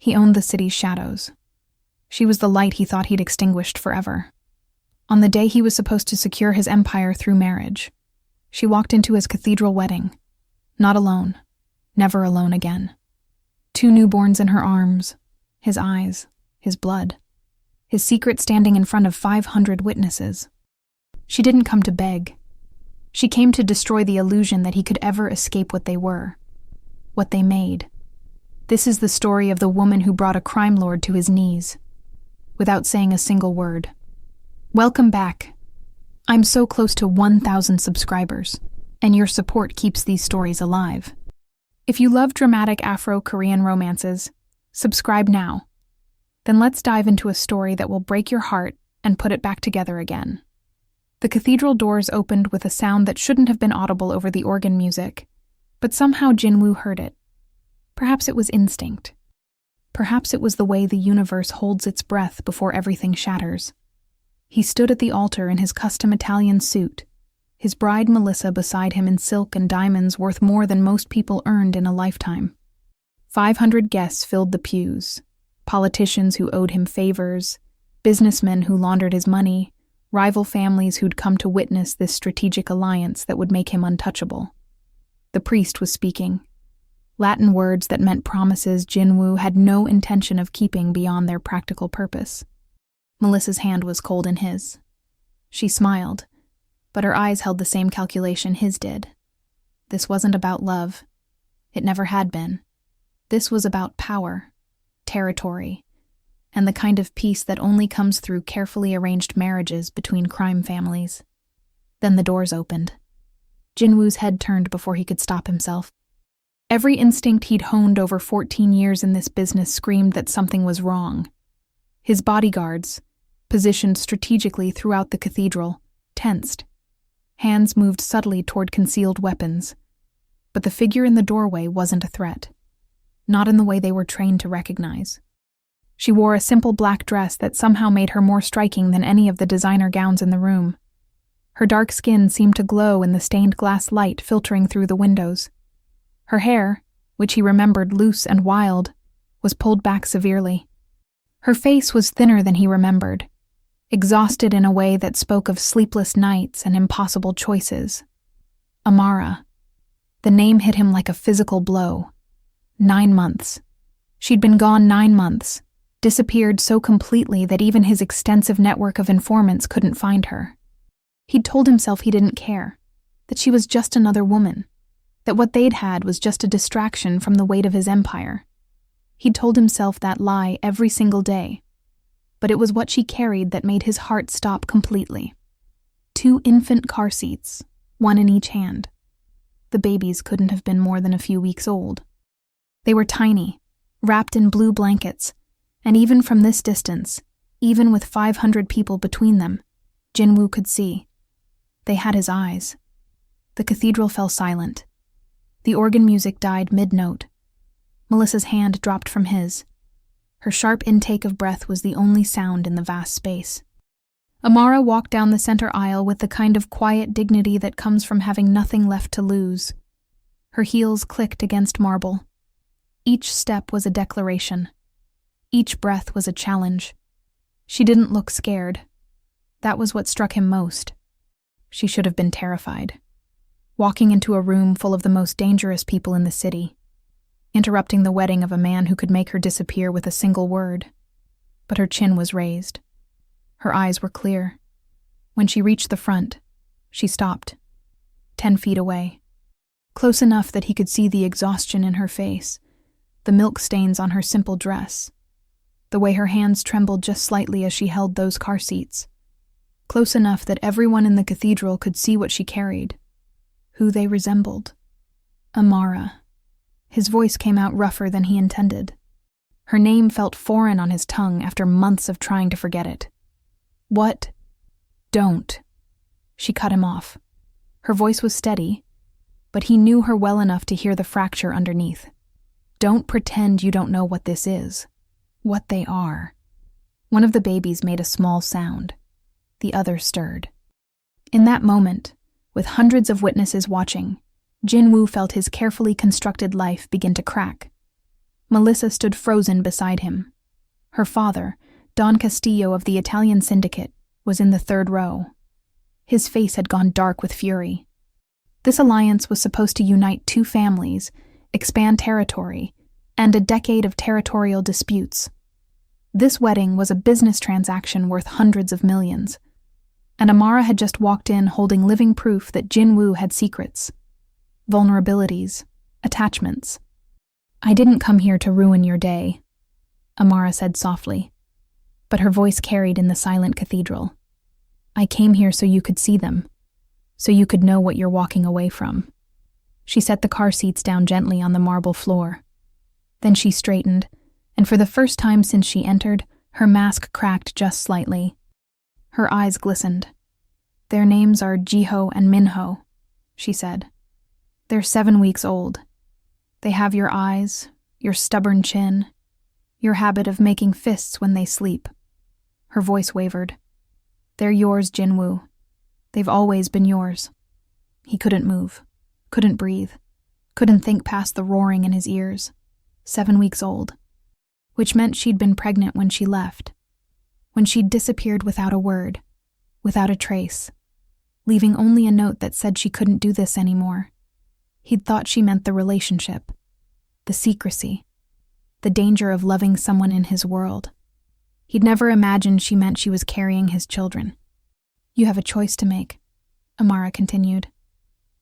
He owned the city's shadows. She was the light he thought he'd extinguished forever. On the day he was supposed to secure his empire through marriage, she walked into his cathedral wedding. Not alone. Never alone again. 2 newborns in her arms. His eyes. His blood. His secret standing in front of 500 witnesses. She didn't come to beg. She came to destroy the illusion that he could ever escape what they were. What they made. This is the story of the woman who brought a crime lord to his knees, without saying a single word. Welcome back. I'm so close to 1,000 subscribers, and your support keeps these stories alive. If you love dramatic Afro-Korean romances, subscribe now. Then let's dive into a story that will break your heart and put it back together again. The cathedral doors opened with a sound that shouldn't have been audible over the organ music, but somehow Jinwoo heard it. Perhaps it was instinct. Perhaps it was the way the universe holds its breath before everything shatters. He stood at the altar in his custom Italian suit, his bride Melissa beside him in silk and diamonds worth more than most people earned in a lifetime. 500 guests filled the pews, politicians who owed him favors, businessmen who laundered his money, rival families who'd come to witness this strategic alliance that would make him untouchable. The priest was speaking. Latin words that meant promises Jinwoo had no intention of keeping beyond their practical purpose. Melissa's hand was cold in his. She smiled, but her eyes held the same calculation his did. This wasn't about love. It never had been. This was about power, territory, and the kind of peace that only comes through carefully arranged marriages between crime families. Then the doors opened. Jinwoo's head turned before he could stop himself. Every instinct he'd honed over 14 years in this business screamed that something was wrong. His bodyguards, positioned strategically throughout the cathedral, tensed. Hands moved subtly toward concealed weapons. But the figure in the doorway wasn't a threat. Not in the way they were trained to recognize. She wore a simple black dress that somehow made her more striking than any of the designer gowns in the room. Her dark skin seemed to glow in the stained glass light filtering through the windows. Her hair, which he remembered loose and wild, was pulled back severely. Her face was thinner than he remembered, exhausted in a way that spoke of sleepless nights and impossible choices. Amara. The name hit him like a physical blow. 9 months. She'd been gone 9 months, disappeared so completely that even his extensive network of informants couldn't find her. He'd told himself he didn't care, that she was just another woman, that what they'd had was just a distraction from the weight of his empire. He'd told himself that lie every single day, but it was what she carried that made his heart stop completely. 2 infant car seats, 1 in each hand. The babies couldn't have been more than a few weeks old. They were tiny, wrapped in blue blankets, and even from this distance, even with 500 people between them, Jinwoo could see. They had his eyes. The cathedral fell silent. The organ music died mid-note. Melissa's hand dropped from his. Her sharp intake of breath was the only sound in the vast space. Amara walked down the center aisle with the kind of quiet dignity that comes from having nothing left to lose. Her heels clicked against marble. Each step was a declaration. Each breath was a challenge. She didn't look scared. That was what struck him most. She should have been terrified. Walking into a room full of the most dangerous people in the city. Interrupting the wedding of a man who could make her disappear with a single word. But her chin was raised. Her eyes were clear. When she reached the front, she stopped. 10 feet away. Close enough that he could see the exhaustion in her face, the milk stains on her simple dress, the way her hands trembled just slightly as she held those car seats. Close enough that everyone in the cathedral could see what she carried, who they resembled. Amara. His voice came out rougher than he intended. Her name felt foreign on his tongue after months of trying to forget it. What? Don't. She cut him off. Her voice was steady, but he knew her well enough to hear the fracture underneath. Don't pretend you don't know what this is. What they are. One of the babies made a small sound. The other stirred. In that moment, with hundreds of witnesses watching, Jinwoo felt his carefully constructed life begin to crack. Melissa stood frozen beside him. Her father, Don Castillo of the Italian syndicate, was in the third row. His face had gone dark with fury. This alliance was supposed to unite two families, expand territory, and a decade of territorial disputes. This wedding was a business transaction worth hundreds of millions, and Amara had just walked in holding living proof that Jinwoo had secrets, vulnerabilities, attachments. "I didn't come here to ruin your day," Amara said softly, but her voice carried in the silent cathedral. "I came here so you could see them, so you could know what you're walking away from." She set the car seats down gently on the marble floor. Then she straightened, and for the first time since she entered, her mask cracked just slightly. Her eyes glistened. "Their names are Jiho and Minho," she said. "They're 7 weeks old. They have your eyes, your stubborn chin, your habit of making fists when they sleep." Her voice wavered. "They're yours, Jinwoo. They've always been yours." He couldn't move, couldn't breathe, couldn't think past the roaring in his ears. 7 weeks old. Which meant she'd been pregnant when she left. When she'd disappeared without a word, without a trace, leaving only a note that said she couldn't do this anymore. He'd thought she meant the relationship, the secrecy, the danger of loving someone in his world. He'd never imagined she meant she was carrying his children. "You have a choice to make," Amara continued.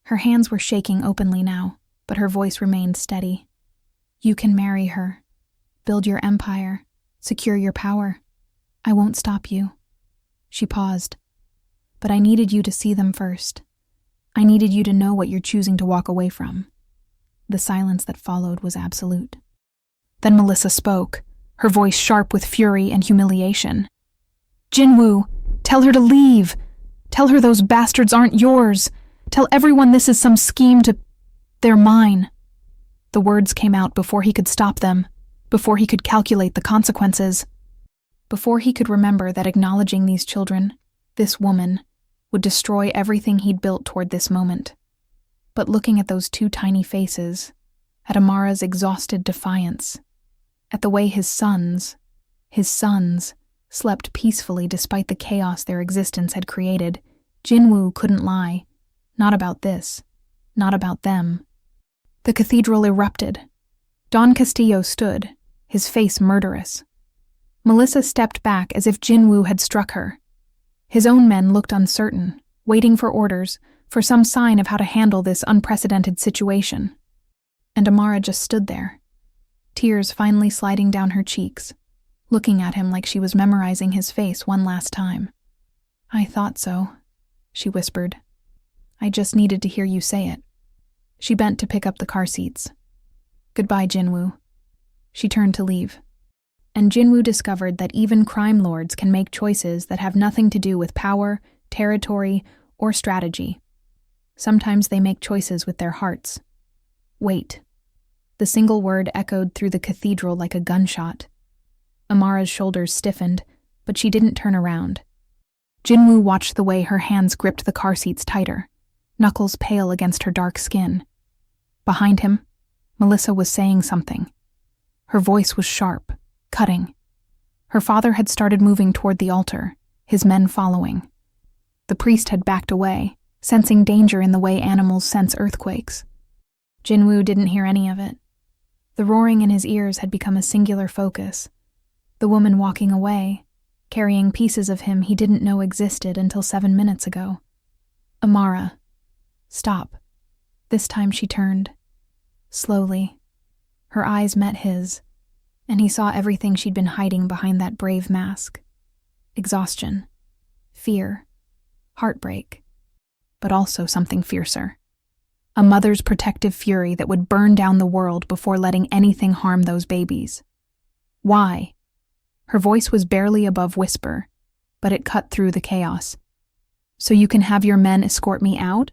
Her hands were shaking openly now, but her voice remained steady. "You can marry her, build your empire, secure your power. I won't stop you." She paused. "But I needed you to see them first. I needed you to know what you're choosing to walk away from." The silence that followed was absolute. Then Melissa spoke, her voice sharp with fury and humiliation. "Jinwoo, tell her to leave. Tell her those bastards aren't yours. Tell everyone this is some scheme to... They're mine." The words came out before he could stop them, before he could calculate the consequences, before he could remember that acknowledging these children, this woman, would destroy everything he'd built toward this moment. But looking at those two tiny faces, at Amara's exhausted defiance, at the way his sons, slept peacefully despite the chaos their existence had created, Jinwoo couldn't lie. Not about this. Not about them. The cathedral erupted. Don Castillo stood, his face murderous. Melissa stepped back as if Jinwoo had struck her. His own men looked uncertain, waiting for orders, for some sign of how to handle this unprecedented situation. And Amara just stood there, tears finally sliding down her cheeks, looking at him like she was memorizing his face one last time. "I thought so," she whispered. "I just needed to hear you say it." She bent to pick up the car seats. "Goodbye, Jinwoo." She turned to leave. And Jinwoo discovered that even crime lords can make choices that have nothing to do with power, territory, or strategy. Sometimes they make choices with their hearts. "Wait." The single word echoed through the cathedral like a gunshot. Amara's shoulders stiffened, but she didn't turn around. Jinwoo watched the way her hands gripped the car seats tighter, knuckles pale against her dark skin. Behind him, Melissa was saying something. Her voice was sharp, cutting. Her father had started moving toward the altar, his men following. The priest had backed away, sensing danger in the way animals sense earthquakes. Jinwoo didn't hear any of it. The roaring in his ears had become a singular focus. The woman walking away, carrying pieces of him he didn't know existed until 7 minutes ago. "Amara, stop." This time she turned. Slowly. Her eyes met his, and he saw everything she'd been hiding behind that brave mask. Exhaustion, fear, heartbreak, but also something fiercer. A mother's protective fury that would burn down the world before letting anything harm those babies. "Why?" Her voice was barely above whisper, but it cut through the chaos. "So you can have your men escort me out?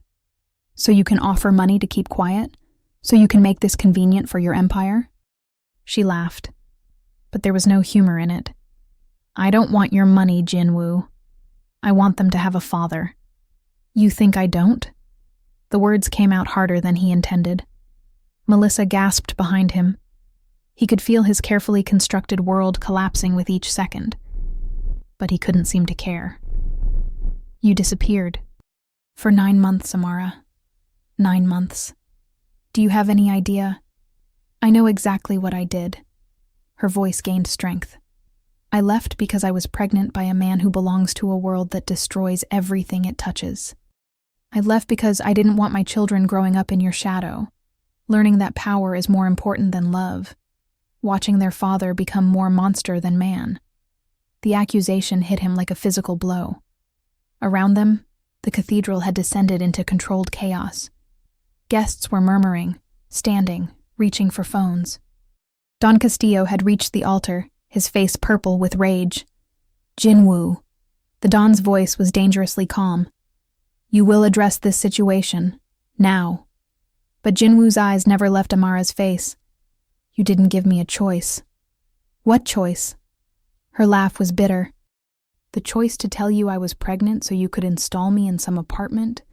So you can offer money to keep quiet? So you can make this convenient for your empire?" She laughed, but there was no humor in it. "I don't want your money, Jinwoo. I want them to have a father." "You think I don't?" The words came out harder than he intended. Melissa gasped behind him. He could feel his carefully constructed world collapsing with each second. But he couldn't seem to care. You disappeared. For 9 months, Amara. 9 months. Do you have any idea? I know exactly what I did. Her voice gained strength. I left because I was pregnant by a man who belongs to a world that destroys everything it touches. I left because I didn't want my children growing up in your shadow, learning that power is more important than love, watching their father become more monster than man. The accusation hit him like a physical blow. Around them, the cathedral had descended into controlled chaos. Guests were murmuring, standing, reaching for phones. Don Castillo had reached the altar, his face purple with rage. Jinwoo. The Don's voice was dangerously calm. You will address this situation. Now. But Jinwoo's eyes never left Amara's face. You didn't give me a choice. What choice? Her laugh was bitter. The choice to tell you I was pregnant so you could install me in some apartment?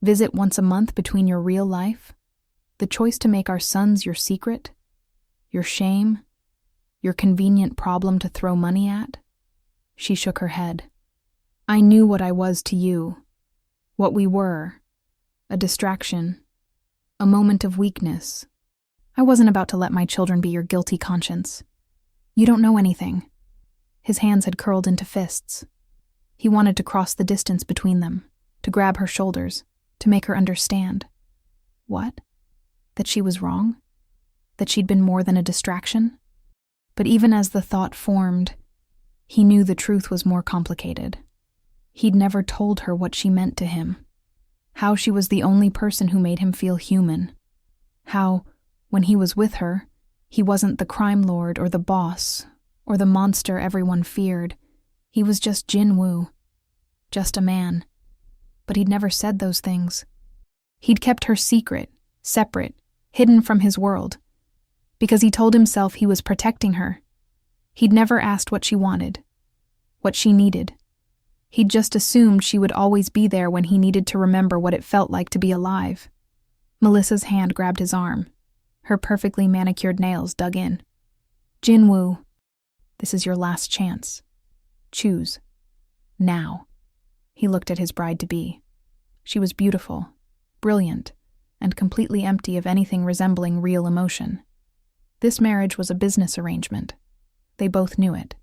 Visit once a month between your real life? The choice to make our sons your secret? Your shame? Your convenient problem to throw money at? She shook her head. I knew what I was to you. What we were. A distraction. A moment of weakness. I wasn't about to let my children be your guilty conscience. You don't know anything. His hands had curled into fists. He wanted to cross the distance between them, to grab her shoulders, to make her understand. What? That she was wrong? That she'd been more than a distraction? But even as the thought formed, he knew the truth was more complicated. He'd never told her what she meant to him. How she was the only person who made him feel human. How, when he was with her, he wasn't the crime lord or the boss, or the monster everyone feared. He was just Jinwoo. Just a man. But he'd never said those things. He'd kept her secret, separate, hidden from his world. Because he told himself he was protecting her. He'd never asked what she wanted, what she needed. He'd just assumed she would always be there when he needed to remember what it felt like to be alive. Melissa's hand grabbed his arm. Her perfectly manicured nails dug in. Jinwoo, this is your last chance. Choose. Now. He looked at his bride-to-be. She was beautiful, brilliant, and completely empty of anything resembling real emotion. This marriage was a business arrangement. They both knew it.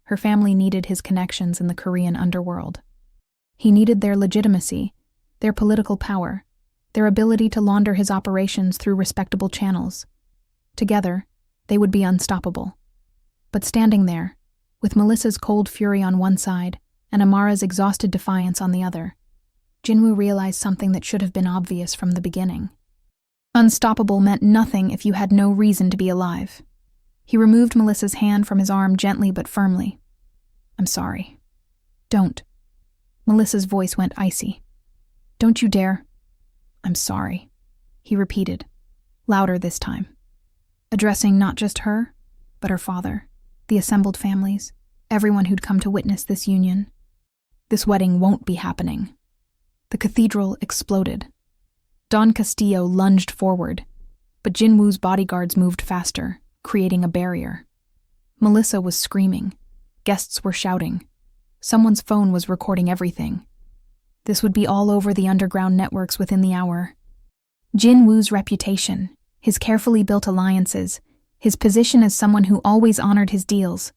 Her family needed his connections in the Korean underworld. He needed their legitimacy, their political power, their ability to launder his operations through respectable channels. Together, they would be unstoppable. But standing there, with Melissa's cold fury on one side and Amara's exhausted defiance on the other, Jinwoo realized something that should have been obvious from the beginning. Unstoppable meant nothing if you had no reason to be alive. He removed Melissa's hand from his arm gently but firmly. I'm sorry. Don't. Melissa's voice went icy. Don't you dare. I'm sorry, he repeated, louder this time, addressing not just her, but her father, the assembled families, everyone who'd come to witness this union. This wedding won't be happening. The cathedral exploded. Don Castillo lunged forward, but Jinwoo's bodyguards moved faster, creating a barrier. Melissa was screaming. Guests were shouting. Someone's phone was recording everything. This would be all over the underground networks within the hour. Jinwoo's reputation, his carefully built alliances, his position as someone who always honored his deals,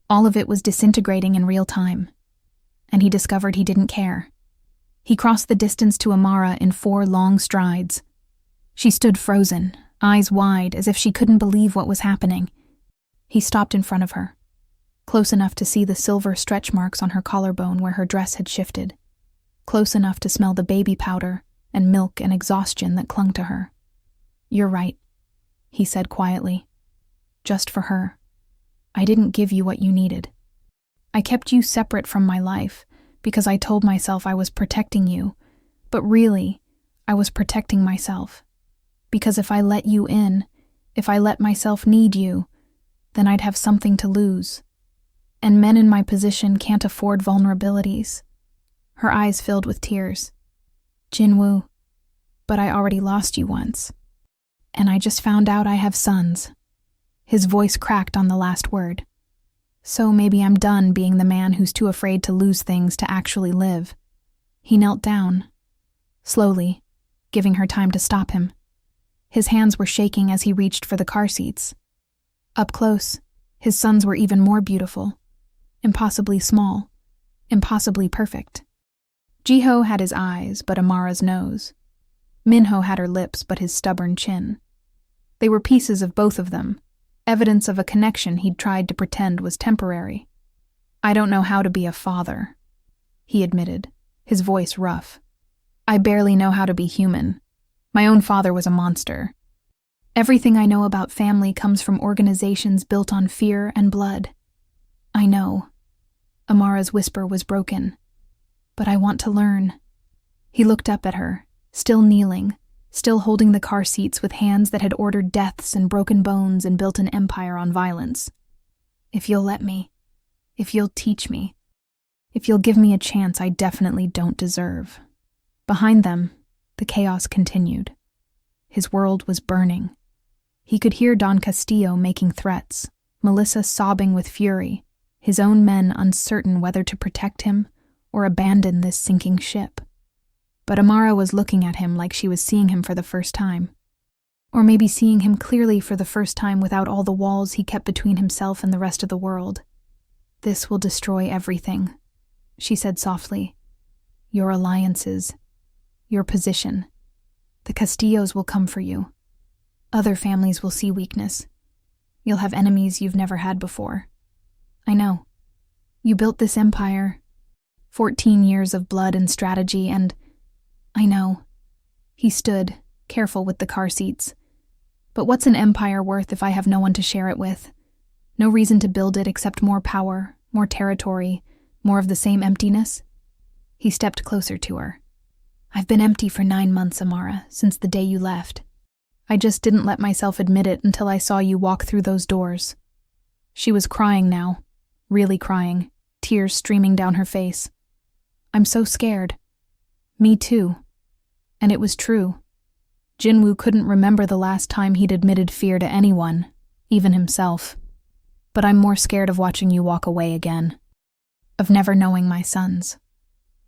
all of it was disintegrating in real time. And he discovered he didn't care. He crossed the distance to Amara in 4 long strides. She stood frozen, eyes wide, as if she couldn't believe what was happening. He stopped in front of her, close enough to see the silver stretch marks on her collarbone where her dress had shifted, close enough to smell the baby powder and milk and exhaustion that clung to her. You're right, he said quietly. Just for her. I didn't give you what you needed. I kept you separate from my life because I told myself I was protecting you, but really, I was protecting myself. Because if I let you in, if I let myself need you, then I'd have something to lose. And men in my position can't afford vulnerabilities. Her eyes filled with tears. Jinwoo, but I already lost you once. And I just found out I have sons. His voice cracked on the last word. So maybe I'm done being the man who's too afraid to lose things to actually live. He knelt down, slowly, giving her time to stop him. His hands were shaking as he reached for the car seats. Up close, his sons were even more beautiful. Impossibly small. Impossibly perfect. Jiho had his eyes, but Amara's nose. Minho had her lips, but his stubborn chin. They were pieces of both of them, evidence of a connection he'd tried to pretend was temporary. I don't know how to be a father, he admitted, his voice rough. I barely know how to be human. My own father was a monster. Everything I know about family comes from organizations built on fear and blood. I know. Amara's whisper was broken. But I want to learn. He looked up at her, still kneeling, still holding the car seats with hands that had ordered deaths and broken bones and built an empire on violence. If you'll let me. If you'll teach me. If you'll give me a chance I definitely don't deserve. Behind them, the chaos continued. His world was burning. He could hear Don Castillo making threats, Melissa sobbing with fury, his own men uncertain whether to protect him or abandon this sinking ship. But Amara was looking at him like she was seeing him for the first time. Or maybe seeing him clearly for the first time without all the walls he kept between himself and the rest of the world. This will destroy everything, she said softly. Your alliances. Your position. The Castillos will come for you. Other families will see weakness. You'll have enemies you've never had before. I know. You built this empire. 14 years of blood and strategy, and I know. He stood, careful with the car seats. But what's an empire worth if I have no one to share it with? No reason to build it except more power, more territory, more of the same emptiness? He stepped closer to her. I've been empty for 9 months, Amara, since the day you left. I just didn't let myself admit it until I saw you walk through those doors. She was crying now, really crying, tears streaming down her face. I'm so scared. Me too. And it was true. Jinwoo couldn't remember the last time he'd admitted fear to anyone, even himself. But I'm more scared of watching you walk away again. Of never knowing my sons.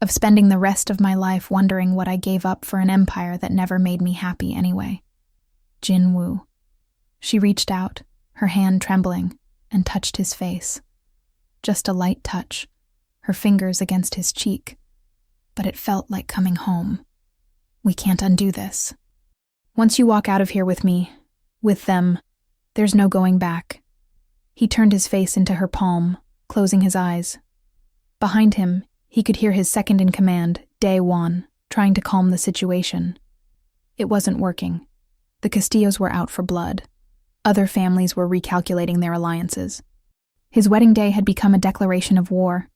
Of spending the rest of my life wondering what I gave up for an empire that never made me happy anyway. Jinwoo. She reached out, her hand trembling, and touched his face. Just a light touch, her fingers against his cheek. But it felt like coming home. We can't undo this. Once you walk out of here with me, with them, there's no going back. He turned his face into her palm, closing his eyes. Behind him, he could hear his second-in-command, Dae-won, trying to calm the situation. It wasn't working. The Castillos were out for blood. Other families were recalculating their alliances. His wedding day had become a declaration of war.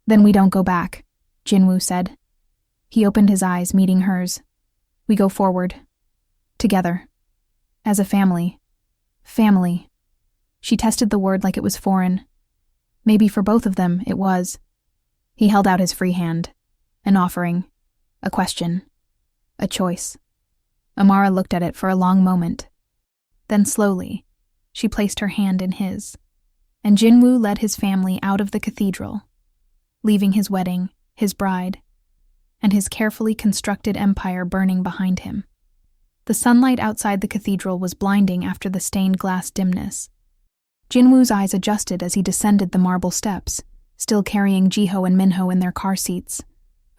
Then we don't go back, Jinwoo said. He opened his eyes, meeting hers. We go forward. Together. As a family. Family. She tested the word like it was foreign. Maybe for both of them, it was. He held out his free hand. An offering. A question. A choice. Amara looked at it for a long moment. Then slowly, she placed her hand in his. And Jinwoo led his family out of the cathedral, leaving his wedding, his bride, and his carefully constructed empire burning behind him. The sunlight outside the cathedral was blinding after the stained glass dimness. Jinwoo's eyes adjusted as he descended the marble steps, still carrying Jiho and Minho in their car seats,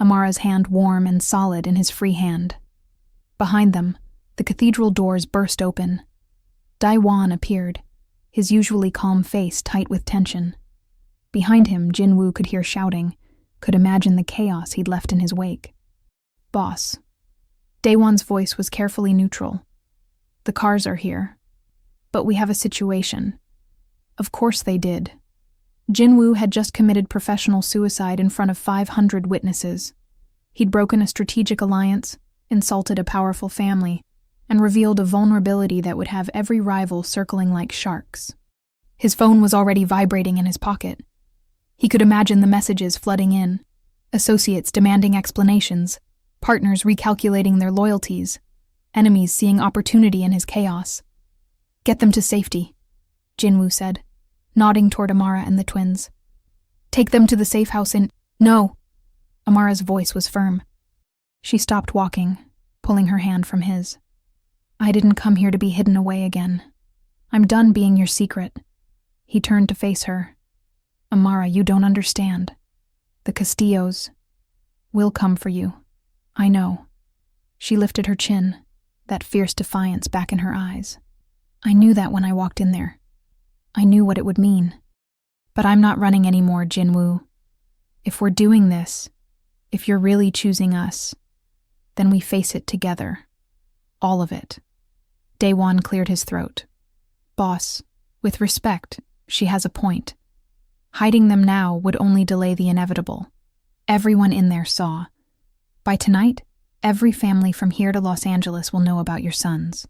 Amara's hand warm and solid in his free hand. Behind them, the cathedral doors burst open. Dae-won appeared, his usually calm face tight with tension. Behind him, Jinwoo could hear shouting, could imagine the chaos he'd left in his wake. Boss. Dae-won's voice was carefully neutral. The cars are here. But we have a situation. Of course they did. Jinwoo had just committed professional suicide in front of 500 witnesses. He'd broken a strategic alliance, insulted a powerful family, and revealed a vulnerability that would have every rival circling like sharks. His phone was already vibrating in his pocket. He could imagine the messages flooding in, associates demanding explanations, partners recalculating their loyalties, enemies seeing opportunity in his chaos. Get them to safety. Jinwoo said, nodding toward Amara and the twins. Take them to the safe house in— No! Amara's voice was firm. She stopped walking, pulling her hand from his. I didn't come here to be hidden away again. I'm done being your secret. He turned to face her. Amara, you don't understand. The Castillos will come for you. I know. She lifted her chin, that fierce defiance back in her eyes. I knew that when I walked in there. I knew what it would mean. But I'm not running anymore, Jinwoo. If we're doing this, if you're really choosing us, then we face it together. All of it. Daewon cleared his throat. Boss, with respect, she has a point. Hiding them now would only delay the inevitable. Everyone in there saw. By tonight, every family from here to Los Angeles will know about your sons.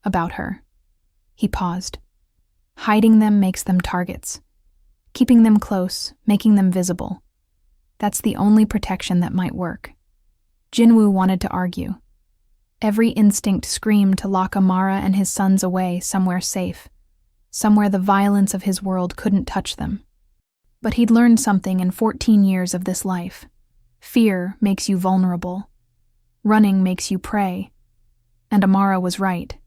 About her. He paused. Hiding them makes them targets. Keeping them close, making them visible. That's the only protection that might work. Jinwoo wanted to argue. Every instinct screamed to lock Amara and his sons away somewhere safe, somewhere the violence of his world couldn't touch them. But he'd learned something in 14 years of this life. Fear makes you vulnerable. Running makes you prey. And Amara was right.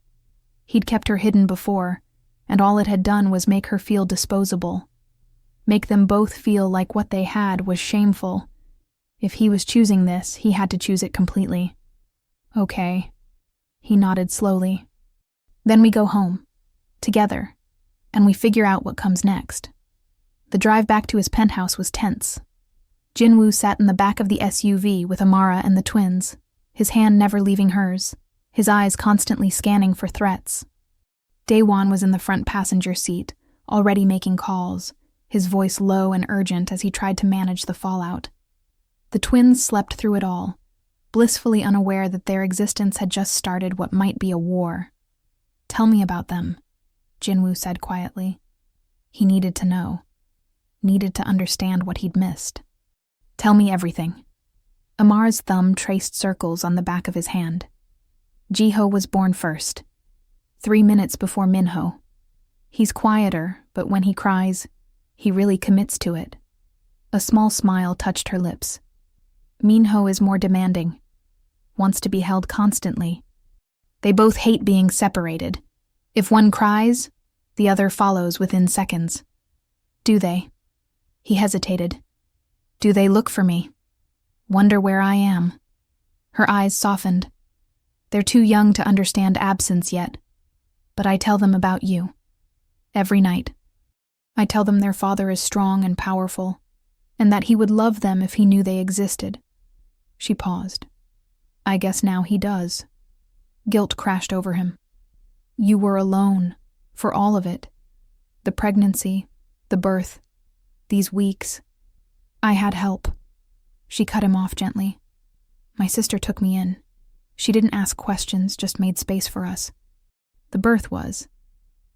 He'd kept her hidden before, and all it had done was make her feel disposable. Make them both feel like what they had was shameful. If he was choosing this, he had to choose it completely. Okay. He nodded slowly. Then we go home. Together. And we figure out what comes next. The drive back to his penthouse was tense. Jinwoo sat in the back of the SUV with Amara and the twins, his hand never leaving hers, his eyes constantly scanning for threats. Daewon was in the front passenger seat, already making calls, his voice low and urgent as he tried to manage the fallout. The twins slept through it all, blissfully unaware that their existence had just started what might be a war. Tell me about them, Jinwoo said quietly. He needed to know. Needed to understand what he'd missed. Tell me everything. Amara's thumb traced circles on the back of his hand. Jiho was born first, 3 minutes before Minho. He's quieter, but when he cries, he really commits to it. A small smile touched her lips. Minho is more demanding, wants to be held constantly. They both hate being separated. If one cries, the other follows within seconds. Do they? He hesitated. Do they look for me? Wonder where I am? Her eyes softened. They're too young to understand absence yet, but I tell them about you. Every night. I tell them their father is strong and powerful, and that he would love them if he knew they existed. She paused. I guess now he does. Guilt crashed over him. You were alone, for all of it. The pregnancy, the birth, these weeks. I had help. She cut him off gently. My sister took me in. She didn't ask questions, just made space for us. The birth was.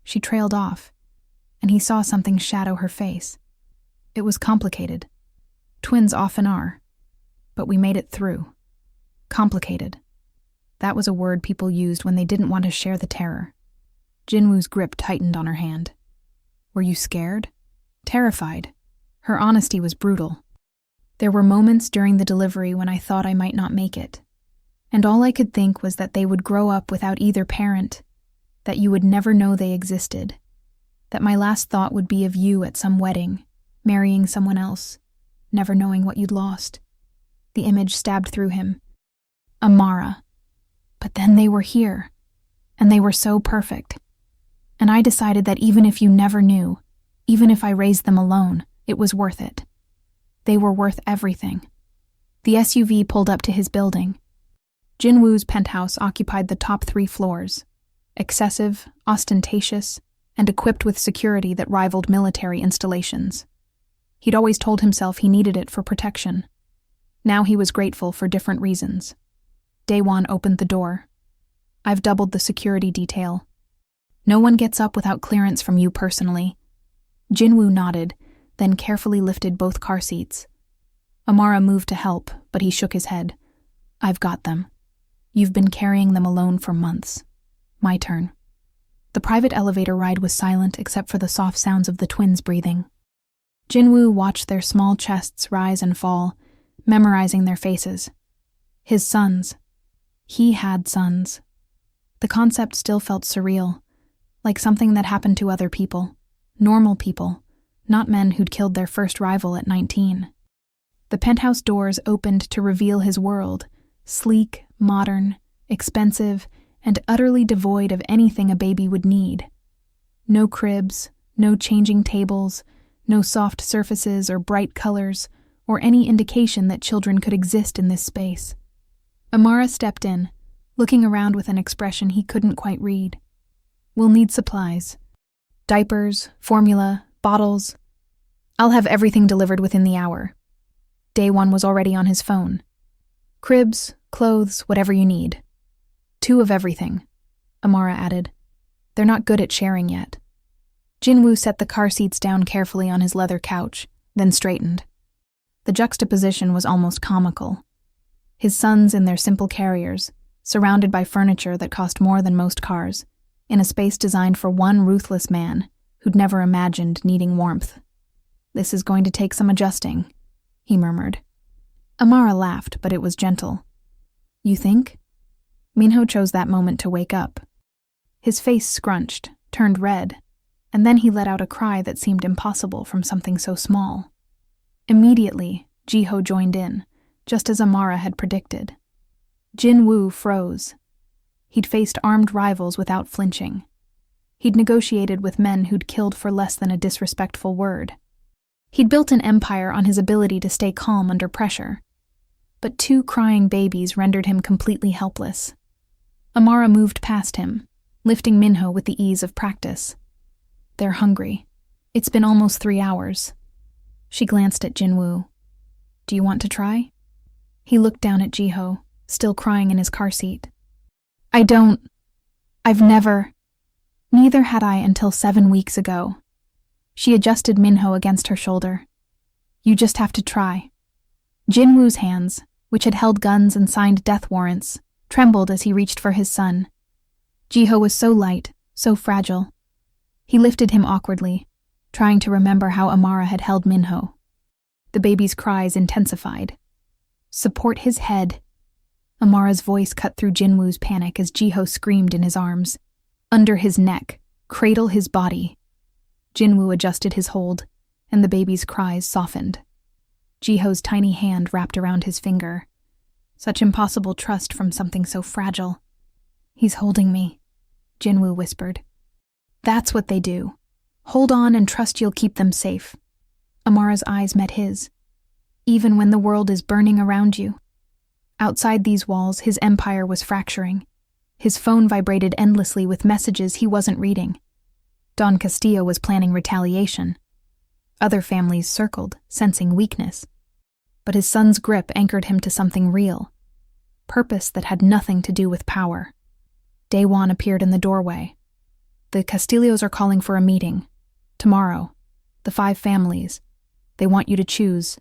She trailed off, and he saw something shadow her face. It was complicated. Twins often are. But we made it through. Complicated. That was a word people used when they didn't want to share the terror. Jinwoo's grip tightened on her hand. Were you scared? Terrified. Her honesty was brutal. There were moments during the delivery when I thought I might not make it. And all I could think was that they would grow up without either parent, that you would never know they existed, that my last thought would be of you at some wedding, marrying someone else, never knowing what you'd lost. The image stabbed through him. Amara. But then they were here, and they were so perfect. And I decided that even if you never knew, even if I raised them alone, it was worth it. They were worth everything. The SUV pulled up to his building. Jinwoo's penthouse occupied the top 3 floors, excessive, ostentatious, and equipped with security that rivaled military installations. He'd always told himself he needed it for protection. Now he was grateful for different reasons. Daewon opened the door. I've doubled the security detail. No one gets up without clearance from you personally. Jinwoo nodded, then carefully lifted both car seats. Amara moved to help, but he shook his head. I've got them. You've been carrying them alone for months. My turn. The private elevator ride was silent except for the soft sounds of the twins breathing. Jinwoo watched their small chests rise and fall, memorizing their faces. His sons. He had sons. The concept still felt surreal, like something that happened to other people, normal people, not men who'd killed their first rival at 19. The penthouse doors opened to reveal his world, sleek, modern, expensive, and utterly devoid of anything a baby would need. No cribs, no changing tables, no soft surfaces or bright colors, or any indication that children could exist in this space. Amara stepped in, looking around with an expression he couldn't quite read. "We'll need supplies. Diapers, formula, bottles. I'll have everything delivered within the hour." Day one was already on his phone. "Cribs, clothes, whatever you need. 2 of everything," Amara added. "They're not good at sharing yet." Jinwoo set the car seats down carefully on his leather couch, then straightened. The juxtaposition was almost comical. His sons in their simple carriers, surrounded by furniture that cost more than most cars, in a space designed for one ruthless man who'd never imagined needing warmth. "This is going to take some adjusting," he murmured. Amara laughed, but it was gentle. "You think?" Minho chose that moment to wake up. His face scrunched, turned red, and then he let out a cry that seemed impossible from something so small. Immediately, Jiho joined in, just as Amara had predicted. Jinwoo froze. He'd faced armed rivals without flinching. He'd negotiated with men who'd killed for less than a disrespectful word. He'd built an empire on his ability to stay calm under pressure. But 2 crying babies rendered him completely helpless. Amara moved past him, lifting Minho with the ease of practice. "They're hungry. It's been almost 3 hours." She glanced at Jinwoo. "Do you want to try?" He looked down at Jiho, still crying in his car seat. I've never. Neither had I until 7 weeks ago." She adjusted Minho against her shoulder. "You just have to try." Jinwoo's hands, which had held guns and signed death warrants, trembled as he reached for his son. Jiho was so light, so fragile. He lifted him awkwardly, trying to remember how Amara had held Minho. The baby's cries intensified. "Support his head." Amara's voice cut through Jinwoo's panic as Jiho screamed in his arms. "Under his neck. Cradle his body." Jinwoo adjusted his hold, and the baby's cries softened. Jiho's tiny hand wrapped around his finger. Such impossible trust from something so fragile. "He's holding me," Jinwoo whispered. "That's what they do. Hold on and trust you'll keep them safe." Amara's eyes met his. "Even when the world is burning around you." Outside these walls, his empire was fracturing. His phone vibrated endlessly with messages he wasn't reading. Don Castillo was planning retaliation. Other families circled, sensing weakness. But his son's grip anchored him to something real. Purpose that had nothing to do with power. Daewon appeared in the doorway. "The Castillos are calling for a meeting. Tomorrow. The 5 families. They want you to choose.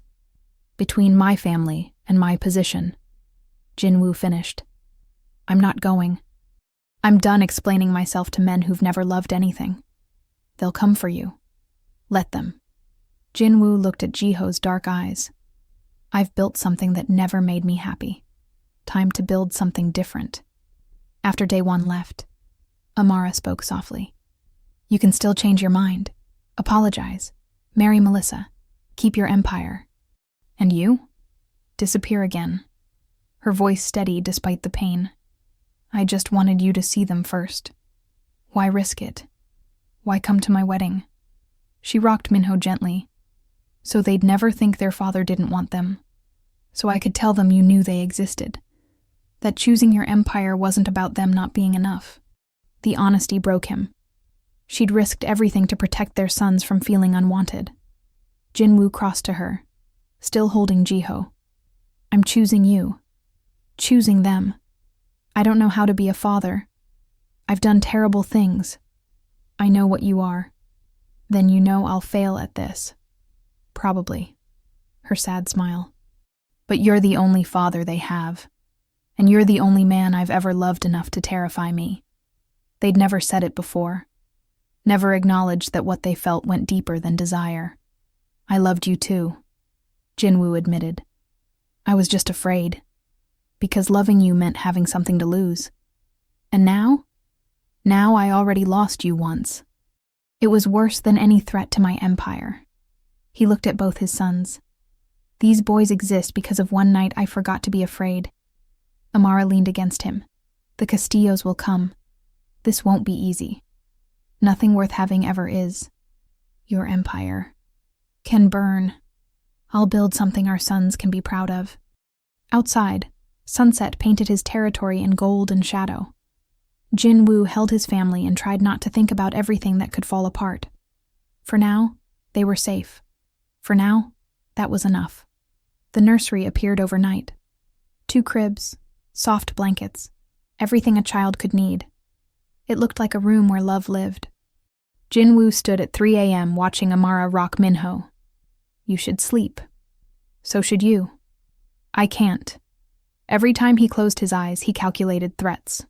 Between my family and my position." Jinwoo finished. "I'm not going. I'm done explaining myself to men who've never loved anything. They'll come for you. Let them." Jinwoo looked at Jiho's dark eyes. "I've built something that never made me happy. Time to build something different." After Daewon left, Amara spoke softly. "You can still change your mind. Apologize. Marry Melissa. Keep your empire. And you? Disappear again." Her voice steady despite the pain. "I just wanted you to see them first. Why risk it? Why come to my wedding?" She rocked Minho gently. "So they'd never think their father didn't want them. So I could tell them you knew they existed. That choosing your empire wasn't about them not being enough." The honesty broke him. She'd risked everything to protect their sons from feeling unwanted. Jinwoo crossed to her, still holding Jiho. "I'm choosing you. Choosing them. I don't know how to be a father. I've done terrible things. I know what you are. Then you know I'll fail at this. Probably." Her sad smile. "But you're the only father they have. And you're the only man I've ever loved enough to terrify me. They'd never said it before, never acknowledged that what they felt went deeper than desire. I loved you too, Jinwoo admitted. I was just afraid, because loving you meant having something to lose. And now? Now I already lost you once. It was worse than any threat to my empire. He looked at both his sons. These boys exist because of one night I forgot to be afraid. Amara leaned against him. The Castillos will come. This won't be easy. Nothing worth having ever is. Your empire can burn. I'll build something our sons can be proud of. Outside, sunset painted his territory in gold and shadow. Jinwoo held his family and tried not to think about everything that could fall apart. For now, they were safe. For now, that was enough. The nursery appeared overnight. 2 cribs, soft blankets, everything a child could need. It looked like a room where love lived. Jinwoo stood at 3 a.m. watching Amara rock Minho. You should sleep. So should you. I can't. Every time he closed his eyes, he calculated threats.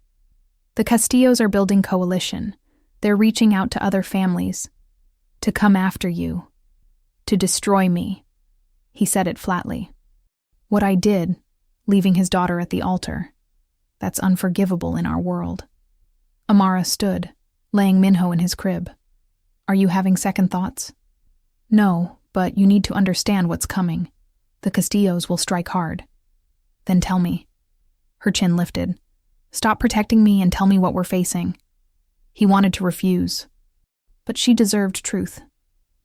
The Castillos are building coalition. They're reaching out to other families. To come after you. To destroy me. He said it flatly. What I did, leaving his daughter at the altar, that's unforgivable in our world. Amara stood, laying Minho in his crib. Are you having second thoughts? No, but you need to understand what's coming. The Castillos will strike hard. Then tell me. Her chin lifted. Stop protecting me and tell me what we're facing. He wanted to refuse. But she deserved truth.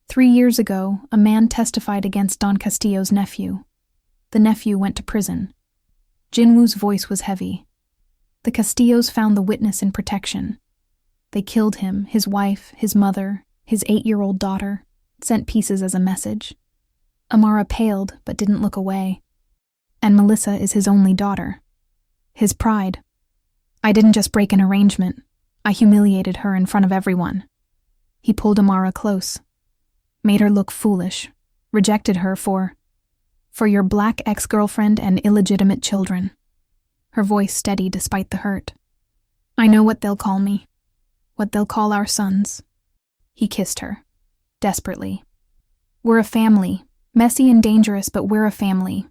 3 years ago, a man testified against Don Castillo's nephew. The nephew went to prison. Jinwoo's voice was heavy. The Castillos found the witness in protection. They killed him, his wife, his mother, his 8-year-old daughter, sent pieces as a message. Amara paled but didn't look away. And Melissa is his only daughter. His pride. I didn't just break an arrangement. I humiliated her in front of everyone. He pulled Amara close. Made her look foolish. Rejected her for your black ex-girlfriend and illegitimate children. Her voice steady despite the hurt. I know what they'll call me. What they'll call our sons. He kissed her. Desperately. We're a family. Messy and dangerous, but we're a family.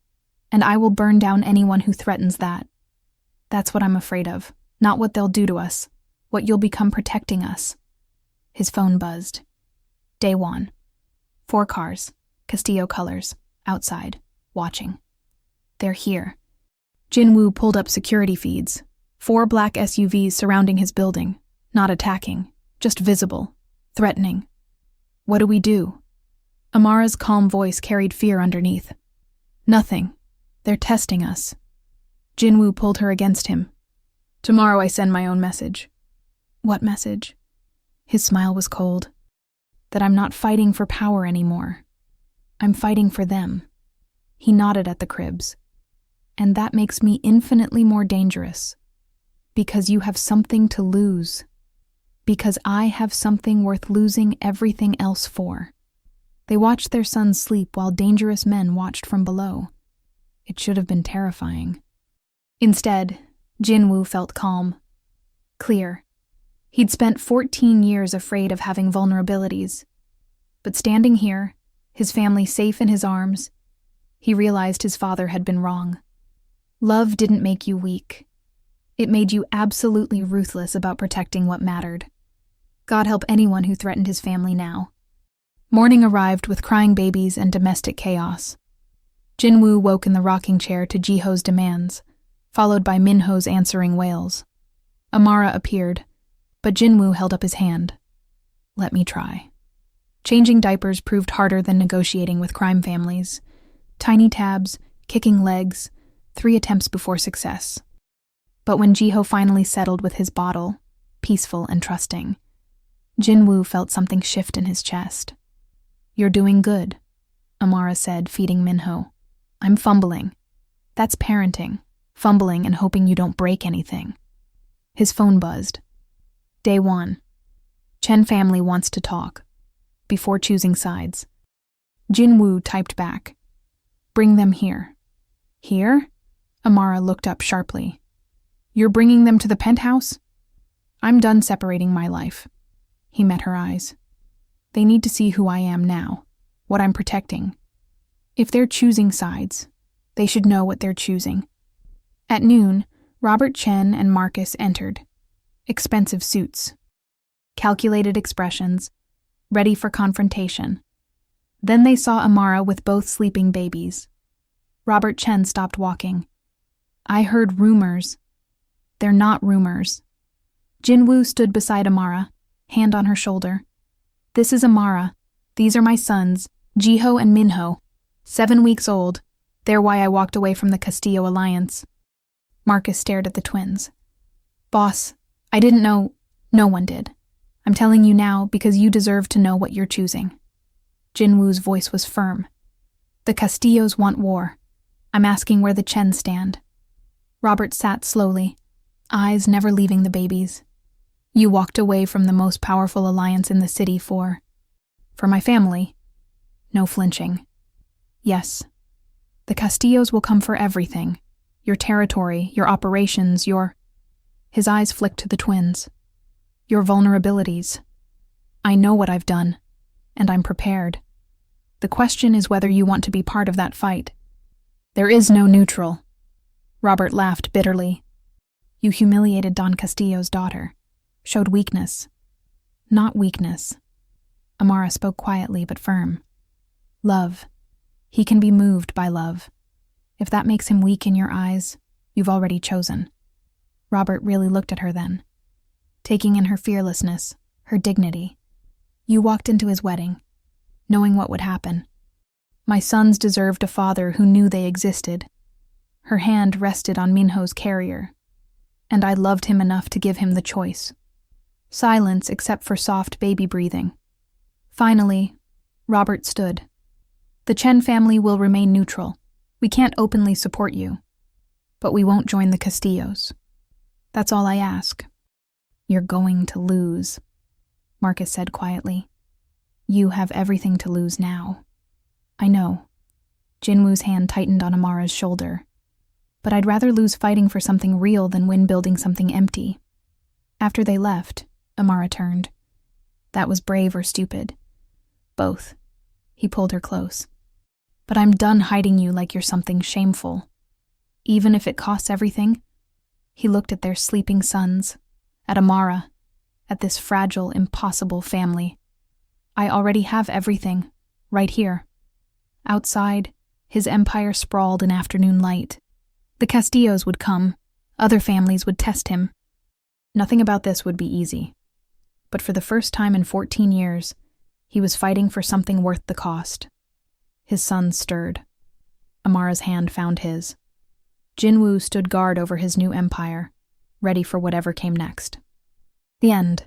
And I will burn down anyone who threatens that. That's what I'm afraid of. Not what they'll do to us. What you'll become protecting us. His phone buzzed. Daewon. 4 cars. Castillo colors. Outside. Watching. They're here. Jinwoo pulled up security feeds. 4 black SUVs surrounding his building. Not attacking. Just visible. Threatening. What do we do? Amara's calm voice carried fear underneath. Nothing. They're testing us. Jinwoo pulled her against him. Tomorrow I send my own message. What message? His smile was cold. That I'm not fighting for power anymore. I'm fighting for them. He nodded at the cribs. And that makes me infinitely more dangerous. Because you have something to lose. Because I have something worth losing everything else for. They watched their sons sleep while dangerous men watched from below. It should have been terrifying. Instead, Jinwoo felt calm. Clear. He'd spent 14 years afraid of having vulnerabilities. But standing here, his family safe in his arms, he realized his father had been wrong. Love didn't make you weak. It made you absolutely ruthless about protecting what mattered. God help anyone who threatened his family now. Morning arrived with crying babies and domestic chaos. Jinwoo woke in the rocking chair to Jiho's demands, followed by Minho's answering wails. Amara appeared, but Jinwoo held up his hand. Let me try. Changing diapers proved harder than negotiating with crime families. Tiny tabs, kicking legs, 3 attempts before success. But when Jiho finally settled with his bottle, peaceful and trusting, Jinwoo felt something shift in his chest. You're doing good, Amara said, feeding Minho. I'm fumbling. That's parenting, fumbling and hoping you don't break anything. His phone buzzed. Daewon. Chen family wants to talk. Before choosing sides. Jinwoo typed back. Bring them here. Here? Amara looked up sharply. You're bringing them to the penthouse? I'm done separating my life. He met her eyes. They need to see who I am now, what I'm protecting. If they're choosing sides, they should know what they're choosing. At noon, Robert Chen and Marcus entered. Expensive suits. Calculated expressions. Ready for confrontation. Then they saw Amara with both sleeping babies. Robert Chen stopped walking. I heard rumors. They're not rumors. Jinwoo stood beside Amara, hand on her shoulder. This is Amara. These are my sons, Jiho and Minho. 7 weeks old. They're why I walked away from the Castillo alliance. Marcus stared at the twins. Boss, I didn't know. No one did. I'm telling you now because you deserve to know what you're choosing. Jinwoo's voice was firm. The Castillos want war. I'm asking where the Chen stand. Robert sat slowly, eyes never leaving the babies. You walked away from the most powerful alliance in the city for my family. No flinching. Yes. The Castillos will come for everything. Your territory, your operations, your... His eyes flicked to the twins. Your vulnerabilities. I know what I've done, and I'm prepared. The question is whether you want to be part of that fight. There is no neutral. Robert laughed bitterly. You humiliated Don Castillo's daughter. Showed weakness. Not weakness. Amara spoke quietly but firm. Love. He can be moved by love. If that makes him weak in your eyes, you've already chosen. Robert really looked at her then, taking in her fearlessness, her dignity. You walked into his wedding, knowing what would happen. My sons deserved a father who knew they existed. Her hand rested on Minho's carrier, and I loved him enough to give him the choice. Silence except for soft baby breathing. Finally, Robert stood. The Chen family will remain neutral. We can't openly support you, but we won't join the Castillos. That's all I ask. You're going to lose, Marcus said quietly. You have everything to lose now. I know. Jinwoo's hand tightened on Amara's shoulder. But I'd rather lose fighting for something real than win building something empty. After they left, Amara turned. That was brave or stupid. Both. He pulled her close. But I'm done hiding you like you're something shameful. Even if it costs everything. He looked at their sleeping sons, at Amara, at this fragile, impossible family. I already have everything, right here. Outside, his empire sprawled in afternoon light. The Castillos would come. Other families would test him. Nothing about this would be easy. But for the first time in 14 years, he was fighting for something worth the cost. His sons stirred. Amara's hand found his. Jinwoo stood guard over his new empire, ready for whatever came next. The end.